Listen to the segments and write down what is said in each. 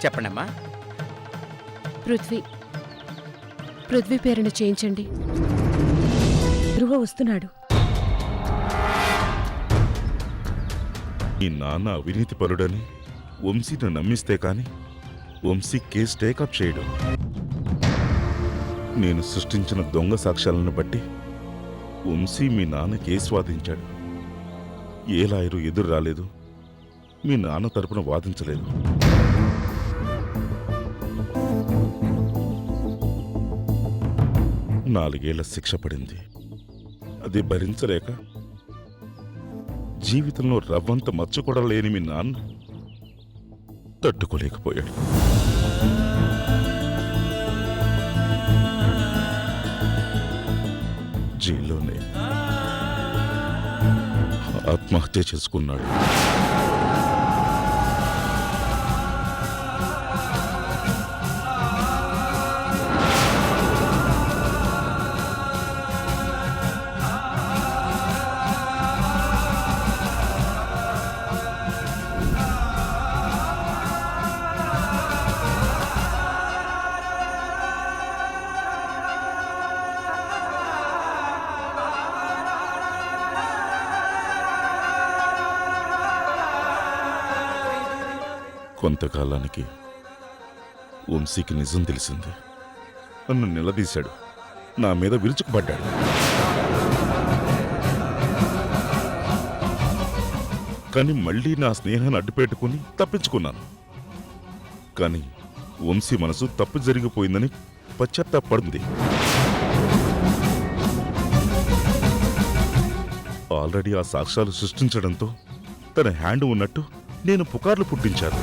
చెప్పండమ్మా. పృథ్వీ పేరును చేయించండి. ధ్రువ వస్తున్నాడు. ఈ నాన్న అవినీతి పరుడని వంశీని నమ్మిస్తే కాని వంశీ కేసు టేకప్ చేయడు. నేను సృష్టించిన దొంగ సాక్ష్యాలను బట్టి వంశీ మీ నాన్న కేసు వాదించాడు. ఏ లాయరు ఎదురు రాలేదు, మీ నాన్న తరపున వాదించలేదు. నాలుగేళ్ల శిక్ష పడింది. అది భరించలేక జీవితంలో రవ్వంత మచ్చ కూడా లేని మీ నాన్న తట్టుకోలేకపోయాడు. జైల్లోనే ఆత్మహత్య చేసుకున్నాడు. కొంతకాలానికి వంశీకి నిజం తెలిసింది. నన్ను నిలదీశాడు, నా మీద విరుచుకుపడ్డాడు. కానీ మళ్ళీ నా స్నేహాన్ని అడ్డుపెట్టుకుని తప్పించుకున్నాను. కానీ వంశీ మనసు తప్పు జరిగిపోయిందని పశ్చాత్తాపడింది. ఆల్రెడీ ఆ సాక్ష్యాలు సృష్టించడంతో తన హ్యాండ్ ఉన్నట్టు నేను పుకార్లు పుట్టించాను.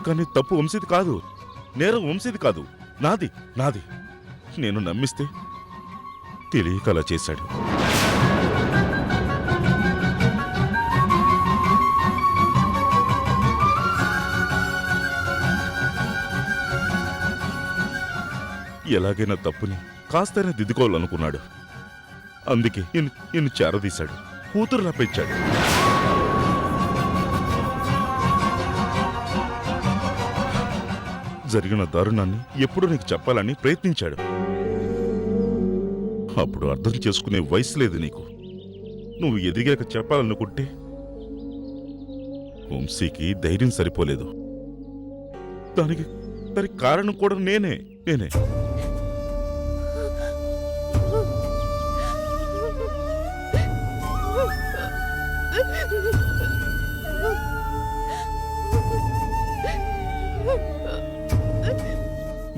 కానీ తప్పు వంశీది కాదు, నేరం వంశీది కాదు, నాది నాది. నేను నమ్మిస్తే తెలియక అలా చేశాడు. ఎలాగైనా తప్పుని కాస్తైనా దిద్దుకోవాలనుకున్నాడు. అందుకే నిన్ను చేరదీశాడు, కూతురు రప్పించాడు. జరిగిన దారుణాన్ని ఎప్పుడూ నీకు చెప్పాలని ప్రయత్నించాడు. అప్పుడు అర్థం చేసుకునే వయసు లేదు నీకు. నువ్వు ఎదిగాక చెప్పాలనుకుంటే వంశీకి ధైర్యం సరిపోలేదు. దానికి కారణం కూడా నేనే.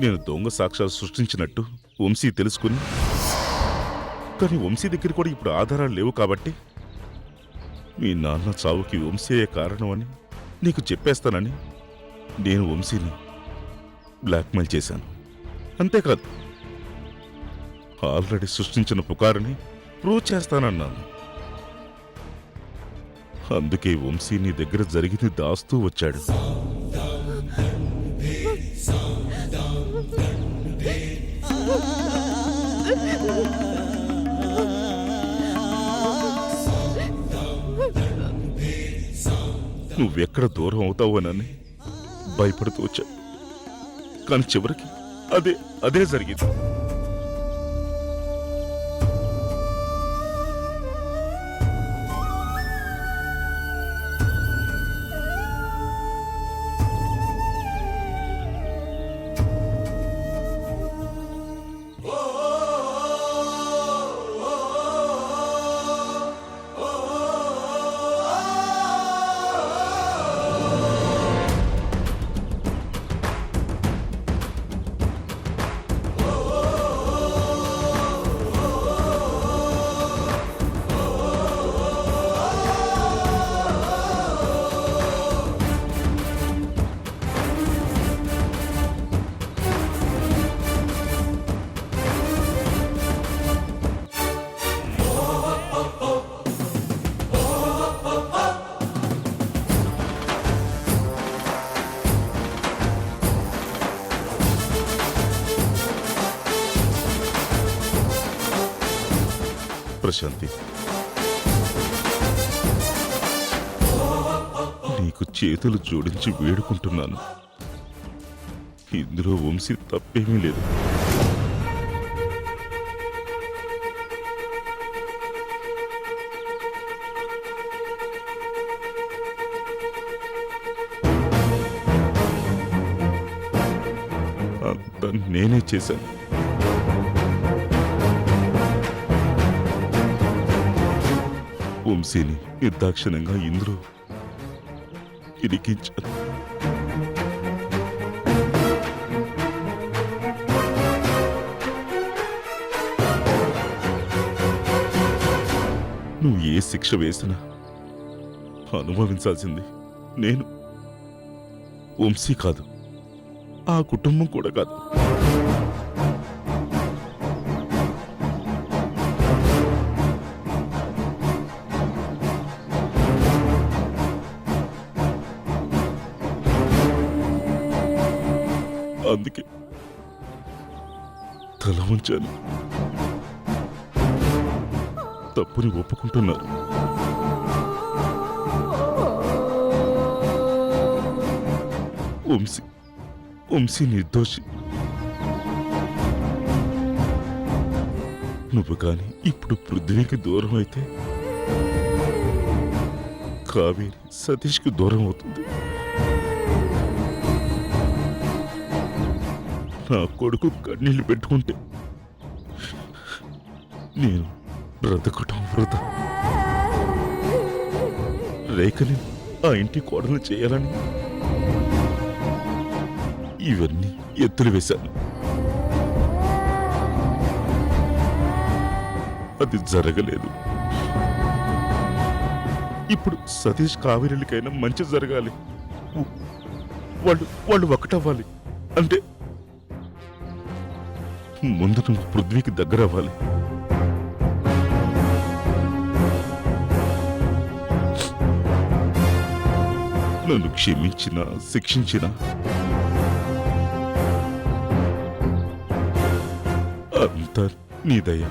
నేను దొంగ సాక్ష్యాలు సృష్టించినట్టు వంశీ తెలుసుకుని, కానీ వంశీ దగ్గర కూడా ఇప్పుడు ఆధారాలు లేవు కాబట్టి మీ నాన్న చావుకి వంశీయే కారణం అని నీకు చెప్పేస్తానని నేను వంశీని బ్లాక్మెయిల్ చేశాను. అంతేకాదు, ఆల్రెడీ సృష్టించిన పుకారుని ప్రూవ్ చేస్తానన్నాను. అందుకే వంశీ నీ దగ్గర జరిగింది దాస్తూ వచ్చాడు. నువ్వెక్కడ దూరం అవుతావోనని భయపడుతూ వచ్చా. కానీ చివరికి అదే జరిగింది. ప్రశాంతి, నీకు చేతులు జోడించి వేడుకుంటున్నాను. ఇందులో వంశీ తప్పేమీ లేదు. అంతా నేనే చేశాను. వంశీని నిర్దాక్షిణంగా ఇందులో ఇరికించాను. నువ్వు ఏ శిక్ష వేసినా అనుభవించాల్సింది నేను, వంశీ కాదు, ఆ కుటుంబం కూడా కాదు. అందుకే తల ఉంచాను. తప్పుని ఒప్పుకుంటున్నారు. వంశీ నిర్దోషి. నువ్వు కాని ఇప్పుడు పృథ్వీకి దూరం అయితే కావేరి సతీష్కి దూరం అవుతుంది. నా కొడుకు కన్నీళ్లు పెట్టుకుంటే నేను బ్రతకటం వృధా. రేఖని ఆ ఇంటి కోడలు చేయాలని ఇవన్నీ ఎత్తులు వేశాను. అది జరగలేదు. ఇప్పుడు సతీష్ కావేరీలకైనా మంచి జరగాలి. వాళ్ళు ఒకటవ్వాలి. అంటే ముందు నువ్వు పృథ్వీకి దగ్గర అవ్వాలి. నన్ను క్షమించినా శిక్షించినా అంతా నీ దయ.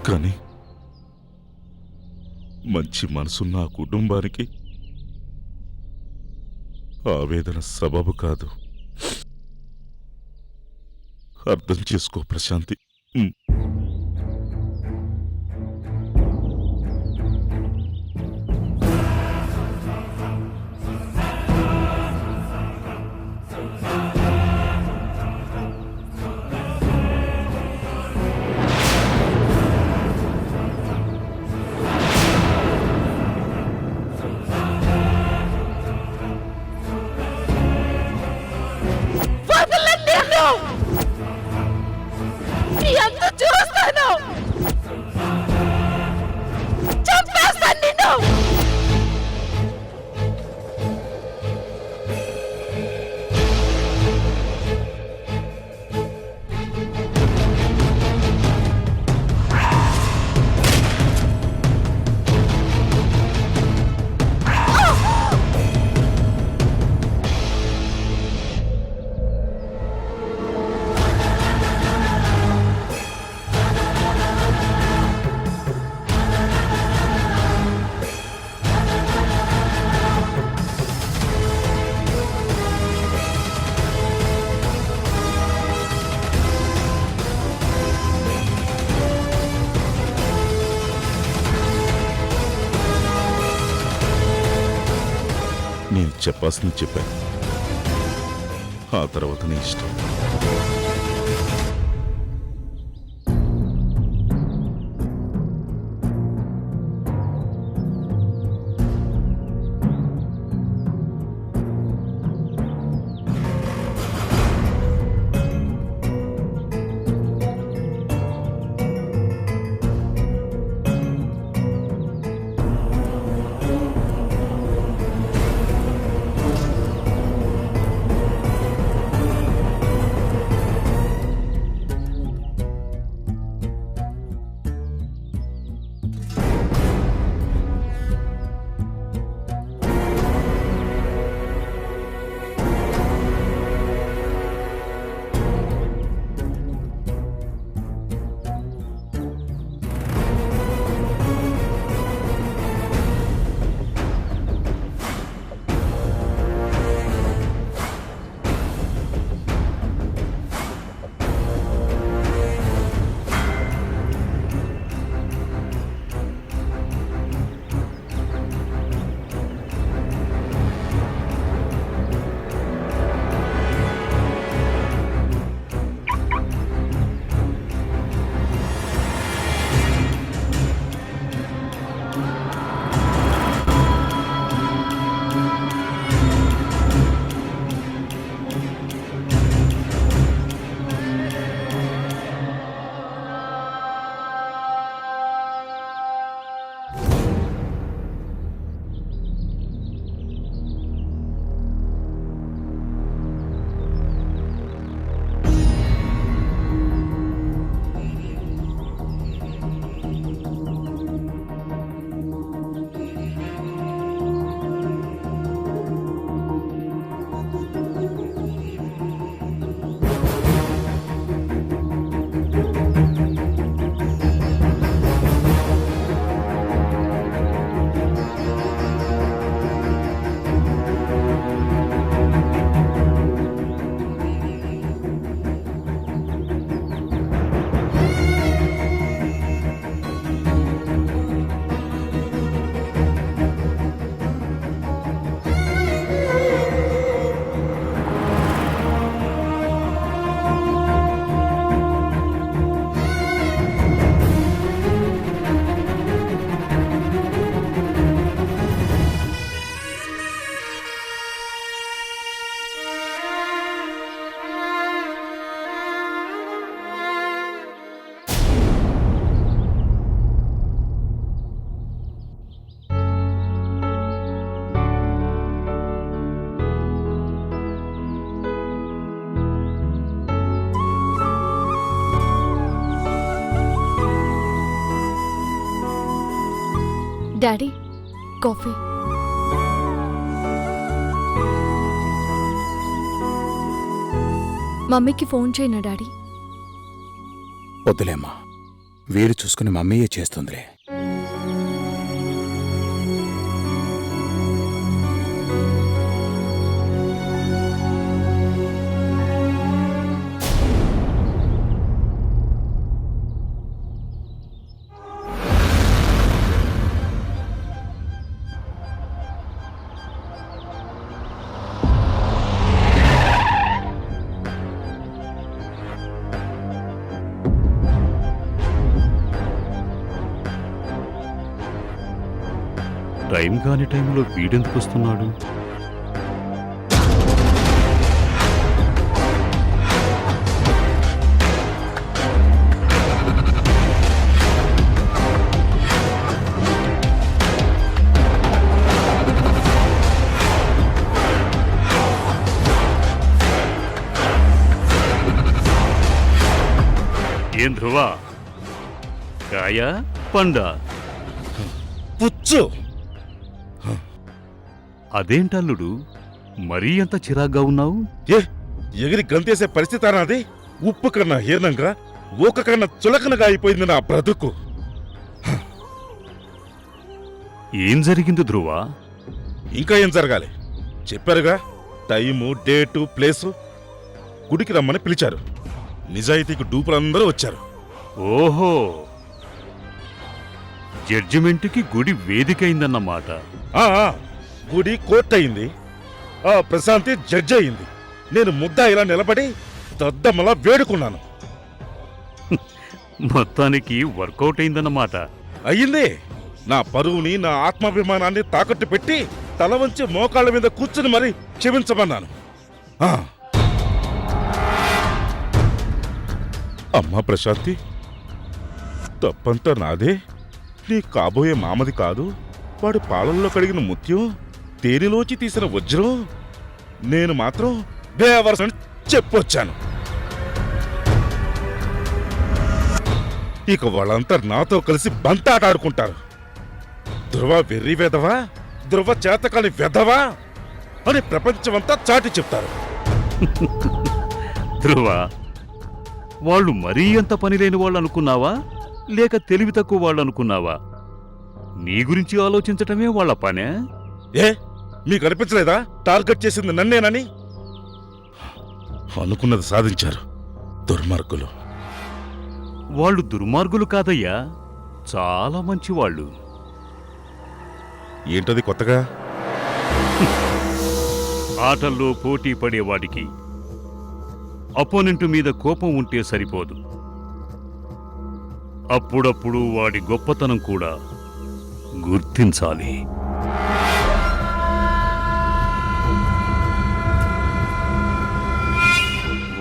కానీ మంచి మనసున్న ఆ కుటుంబానికి ఆవేదన సబబు కాదు. అర్థం చేసుకో ప్రశాంతి. ఎంత చూస్తాను, చంపేస్తాను నిన్ను. నేను చెప్పాల్సింది చెప్పాను. ఆ తర్వాత నీ ఇష్టం. Daddy coffee. మమ్మీకి ఫోన్ చేయనా డాడీ? వద్దులేమ్మా, వీలు చూసుకుని మమ్మీయే చేస్తుందిలే. టైం కాని టైంలో వీడెందుకు వస్తున్నాడు? ఏం ధ్రువ, కాయ పండ? పుచ్చు. అదేంటల్లుడు, మరీ అంత చిరాగ్గా ఉన్నావు? ఏ ఎగిరి గంతేసే పరిస్థితి అన్నది? ఉప్పు కన్నా హీనంగా, ఊక కన్నా చులకనగా అయిపోయింది నా బ్రతుకు. ఏం జరిగింది ధ్రువ? ఇంకా ఏం జరగాలి? చెప్పారుగా, టైము, డేటు, ప్లేసు. గుడికి రమ్మని పిలిచారు. నిజాయితీకి డూపులందరూ వచ్చారు. ఓహో, జడ్జిమెంట్కి గుడి వేదికైందన్నమాట. ఆ గుడి కోర్టు అయింది. ఆ ప్రశాంతి జడ్జి అయింది. నేను ముద్దాయిలా నిలబడి దద్దమ్మలా వేడుకున్నాను. మొత్తానికి వర్కౌట్ అయిందన్నమాట. అయ్యింది. నా పరువుని, నా ఆత్మాభిమానాన్ని తాకట్టు పెట్టి తల వంచి మోకాళ్ళ మీద కూర్చుని మరీ క్షమించమన్నాను. అమ్మా ప్రశాంతి, తప్పంతా నాదే. నీ కాబోయే మామది కాదు. వాడు పాలల్లో కడిగిన ముత్యం, తేనెలోచి తీసిన వజ్రం. నేను మాత్రం బేవర్సని చెప్పొచ్చాను. ఇక వాళ్ళంతా నాతో కలిసి బంతాట ఆడుకుంటారు. ధ్రువ వెర్రి వెధవా, ధ్రువ చేతకాని వెధవా అని ప్రపంచమంతా చాటి చెప్తారు. ధ్రువ, వాళ్ళు మరీ అంత పని లేని వాళ్ళు అనుకున్నావా, లేక తెలివి తక్కువ వాళ్ళు అనుకున్నావా? నీ గురించి ఆలోచించటమే వాళ్ళ పనే. ఏ మీకు అనిపించలేదా టార్గెట్ చేసింది నన్నేనని? అనుకున్నది సాధించారు దుర్మార్గులు. వాళ్ళు దుర్మార్గులు కాదయ్యా, చాలా మంచివాళ్ళు. ఏంటది కొత్తగా? ఆటల్లో పోటీ పడేవాడికి అపోనెంటు మీద కోపం ఉంటే సరిపోదు. అప్పుడప్పుడు వాడి గొప్పతనం కూడా గుర్తించాలి.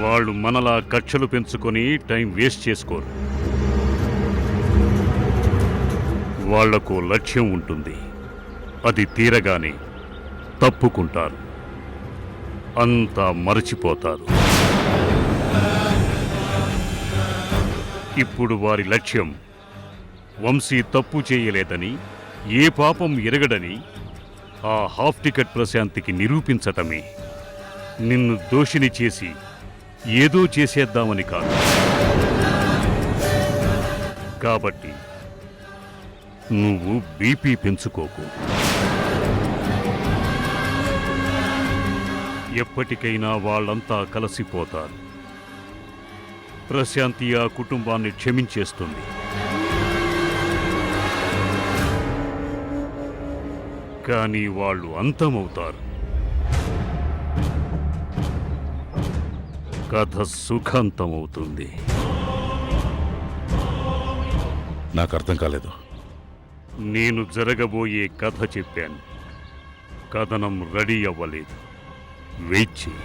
వాళ్ళు మనలా కక్షలు పెంచుకొని టైం వేస్ట్ చేసుకోరు. వాళ్లకు లక్ష్యం ఉంటుంది. అది తీరగానే తప్పుకుంటారు, అంతా మరచిపోతారు. ఇప్పుడు వారి లక్ష్యం వంశీ తప్పు చేయలేదని, ఏ పాపం ఎరగడని ఆ హాఫ్ టికెట్ ప్రశాంతికి నిరూపించటమే. నిన్ను దోషిని చేసి ఏదో చేసేద్దామని కాదు. కాబట్టి నువ్వు బీపీ పెంచుకోకు. ఎప్పటికైనా వాళ్ళంతా కలిసిపోతారు. ప్రశాంతి ఆ కుటుంబాన్ని క్షమించేస్తుంది. కానీ వాళ్ళు అంతమవుతారు. కథ సుఖాంతమవుతుంది. నాకు అర్థం కాలేదు. నేను జరగబోయే కథ చెప్పాను. కథనం రెడీ అవ్వలేదు. వెయిట్ చెయ్యి.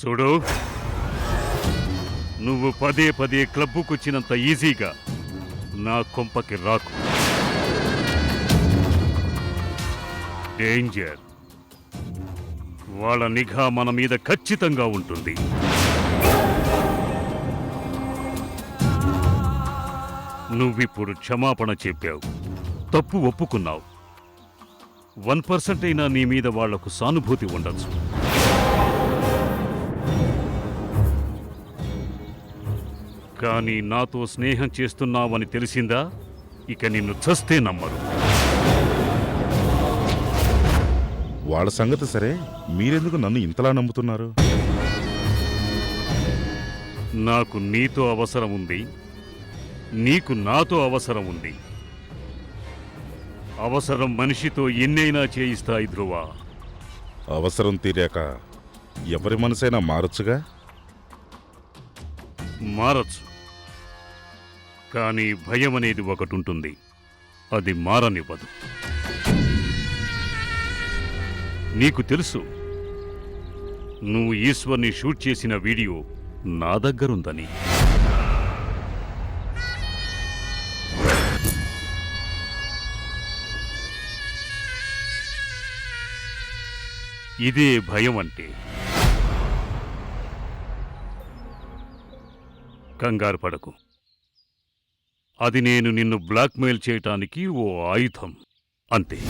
చూడు, నువ్వు పదే పదే క్లబ్బుకొచ్చినంత ఈజీగా నా కొంపకి రాకు. డేంజర్. వాళ్ళ నిఘా మన మీద ఖచ్చితంగా ఉంటుంది. నువ్విప్పుడు క్షమాపణ చెప్పావు, తప్పు ఒప్పుకున్నావు. 1% అయినా నీ మీద వాళ్లకు సానుభూతి ఉండొచ్చు. కానీ నాతో స్నేహం చేస్తున్నావని తెలిసిందా, ఇక నిన్ను చస్తే నమ్మరు. వాళ్ళ సంగతి సరే, మీరెందుకు నన్ను ఇంతలా నమ్ముతున్నారు? నాకు నీతో అవసరం ఉంది, నీకు నాతో అవసరం ఉంది. అవసరం మనిషితో ఎన్నైనా చేయిస్తాయి ధ్రువ. అవసరం తీరాక ఎవరి మనసైనా మారొచ్చుగా. మారచ్చు, కానీ భయం అనేది ఒకటి ఉంటుంది, అది మారనివ్వదు. నీకు తెలుసు, నువ్వు ఈశ్వర్ని షూట్ చేసిన వీడియో నా దగ్గరుందని. ఇదే భయం అంటే. కంగారు పడకు, అది నేను నిన్ను బ్లాక్మెయిల్ చేయటానికి ఓ ఆయుధం అంతే.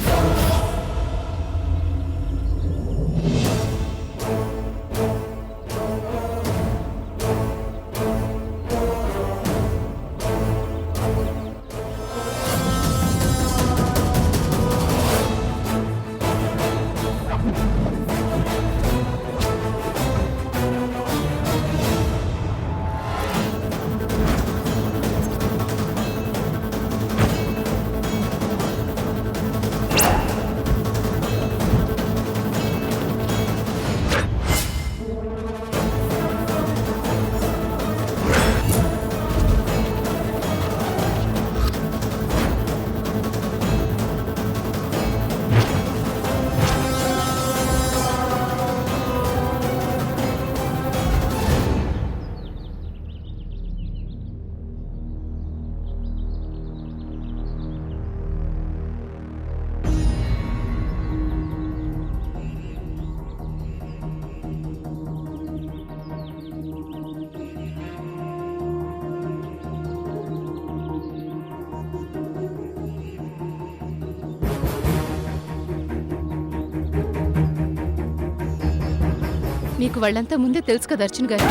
మీకు వాళ్ళంతా ముందే తెలుసు కదా అర్జున్ గారు.